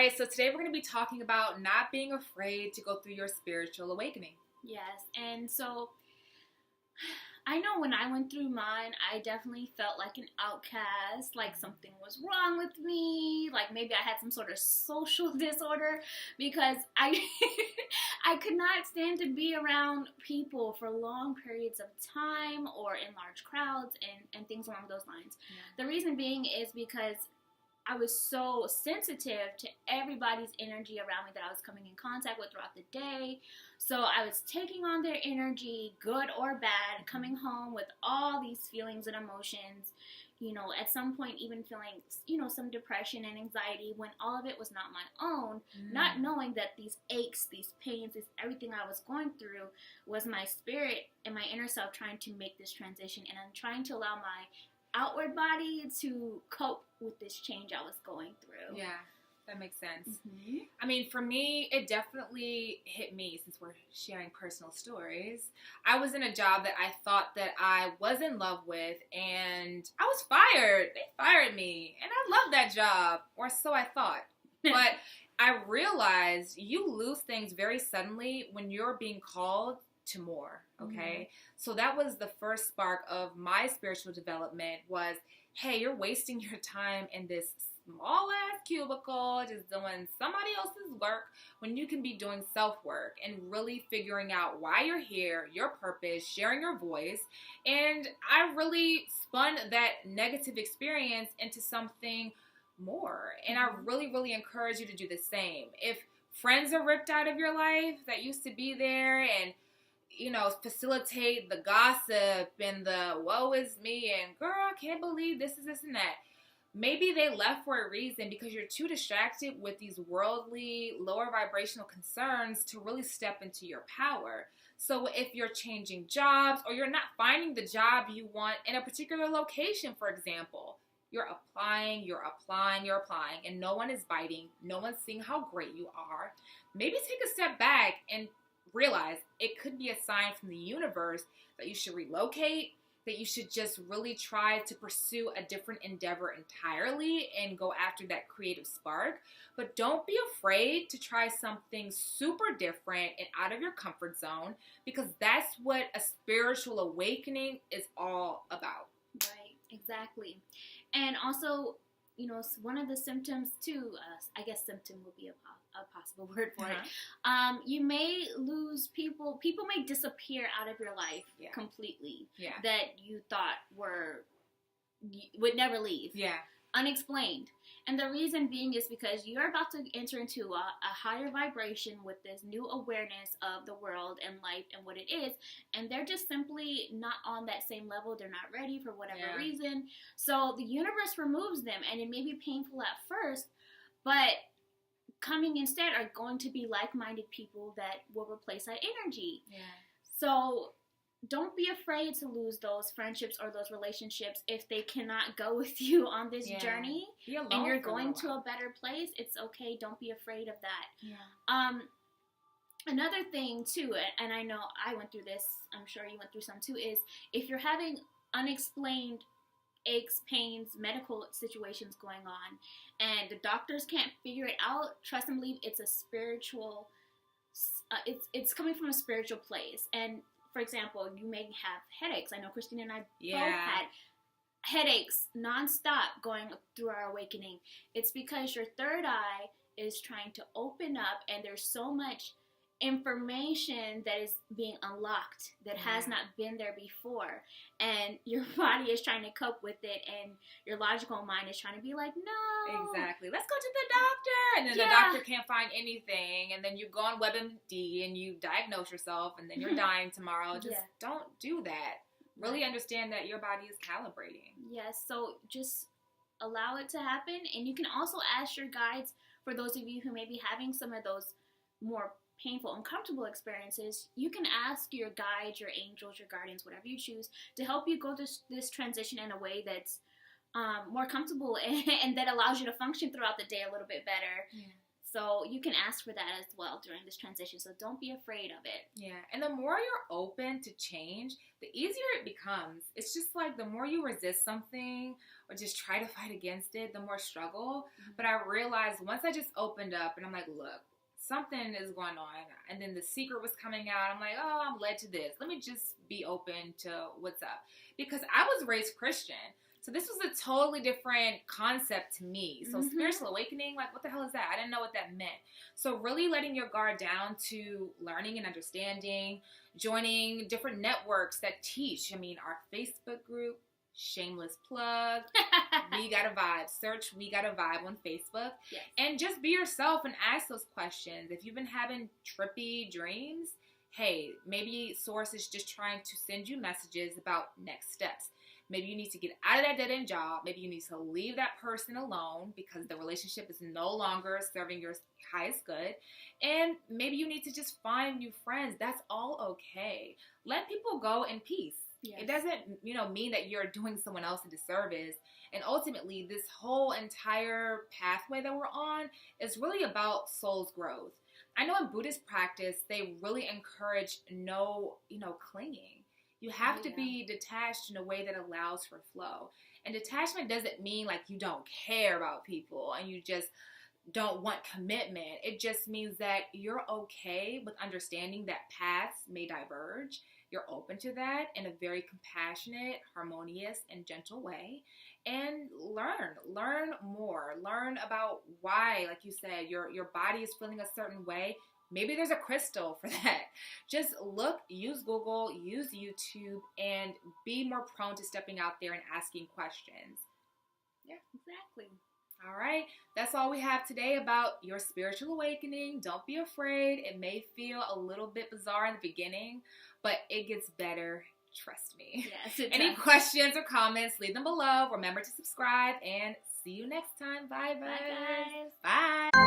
right, so today we're going to be talking about not being afraid to go through your spiritual awakening. Yes, and so I know when I went through mine, I definitely felt like an outcast, like something was wrong with me, like maybe I had some sort of social disorder because I I could not stand to be around people for long periods of time or in large crowds and things along those lines. Yeah. The reason being is because I was so sensitive to everybody's energy around me that I was coming in contact with throughout the day. So I was taking on their energy, good or bad, coming home with all these feelings and emotions. At some point even feeling, some depression and anxiety when all of it was not my own, not knowing that these aches, these pains, everything I was going through was my spirit and my inner self trying to make this transition, and I'm trying to allow my outward body to cope with this change I was going through. Yeah, that makes sense. Mm-hmm. I mean, for me, it definitely hit me since we're sharing personal stories. I was in a job that I thought that I was in love with, and I was fired. They fired me, and I loved that job, or so I thought. But I realized you lose things very suddenly when you're being called to more, okay? So that was the first spark of my spiritual development was, hey, you're wasting your time in this small ass cubicle just doing somebody else's work when you can be doing self-work and really figuring out why you're here, your purpose, sharing your voice. And I really spun that negative experience into something more. And I really, really encourage you to do the same. If friends are ripped out of your life that used to be there and facilitate the gossip and the woe is me and girl, I can't believe this and that. Maybe they left for a reason because you're too distracted with these worldly, lower vibrational concerns to really step into your power. So if you're changing jobs or you're not finding the job you want in a particular location, for example, you're applying, and no one is biting. No one's seeing how great you are. Maybe take a step back and realize it could be a sign from the universe that you should relocate, that you should just really try to pursue a different endeavor entirely and go after that creative spark. But don't be afraid to try something super different and out of your comfort zone, because that's what a spiritual awakening is all about. Right, exactly. And also, one of the symptoms too, I guess symptom would be a possible word for it. You may lose people may disappear out of your life completely that you thought would never leave. Unexplained. And the reason being is because you're about to enter into a higher vibration with this new awareness of the world and life and what it is, and they're just simply not on that same level. They're not ready for whatever reason. So the universe removes them, and it may be painful at first, but coming instead are going to be like-minded people that will replace that energy. So don't be afraid to lose those friendships or those relationships if they cannot go with you on this journey and you're going to a better place. It's okay. Don't be afraid of that. Another thing too, and I know I went through this, I'm sure you went through some too, is if you're having unexplained aches, pains, medical situations going on and the doctors can't figure it out, trust and believe it's a spiritual, it's coming from a spiritual place. And for example, you may have headaches. I know Christine and I both had headaches nonstop going through our awakening. It's because your third eye is trying to open up, and there's so much information that is being unlocked that has not been there before, and your body is trying to cope with it, and your logical mind is trying to be like, no, exactly, let's go to the doctor, and then the doctor can't find anything, and then you go on WebMD and you diagnose yourself, and then you're dying tomorrow. Just don't do that. Really understand that your body is calibrating. Yes, so just allow it to happen. And you can also ask your guides, for those of you who may be having some of those more painful, uncomfortable experiences, you can ask your guides, your angels, your guardians, whatever you choose, to help you go through this transition in a way that's more comfortable and that allows you to function throughout the day a little bit better. So you can ask for that as well during this transition. So don't be afraid of it. Yeah, and the more you're open to change, the easier it becomes. It's just like the more you resist something or just try to fight against it, the more struggle. Mm-hmm. But I realized once I just opened up and I'm like, look, something is going on. And then the secret was coming out. I'm like, oh, I'm led to this. Let me just be open to what's up. Because I was raised Christian. So this was a totally different concept to me. So spiritual awakening, like what the hell is that? I didn't know what that meant. So really letting your guard down to learning and understanding, joining different networks that teach. I mean, our Facebook group, shameless plug, We Got a Vibe. Search We Got a Vibe on Facebook. Yes. And just be yourself and ask those questions. If you've been having trippy dreams, hey, maybe Source is just trying to send you messages about next steps. Maybe you need to get out of that dead-end job. Maybe you need to leave that person alone because the relationship is no longer serving your highest good. And maybe you need to just find new friends. That's all okay. Let people go in peace. Yes. It doesn't, mean that you're doing someone else a disservice. And ultimately, this whole entire pathway that we're on is really about soul's growth. I know in Buddhist practice, they really encourage no, clinging. You have to be detached in a way that allows for flow. And detachment doesn't mean like you don't care about people and you just don't want commitment. It just means that you're okay with understanding that paths may diverge. You're open to that in a very compassionate, harmonious, and gentle way. And learn more. Learn about why, like you said, your body is feeling a certain way. Maybe there's a crystal for that. Just look, use Google, use YouTube, and be more prone to stepping out there and asking questions. Yeah, exactly. All right. That's all we have today about your spiritual awakening. Don't be afraid. It may feel a little bit bizarre in the beginning, but it gets better. Trust me. Yes, it Any does. questions or comments, leave them below. Remember to subscribe and see you next time. Bye, Bye, guys. Bye.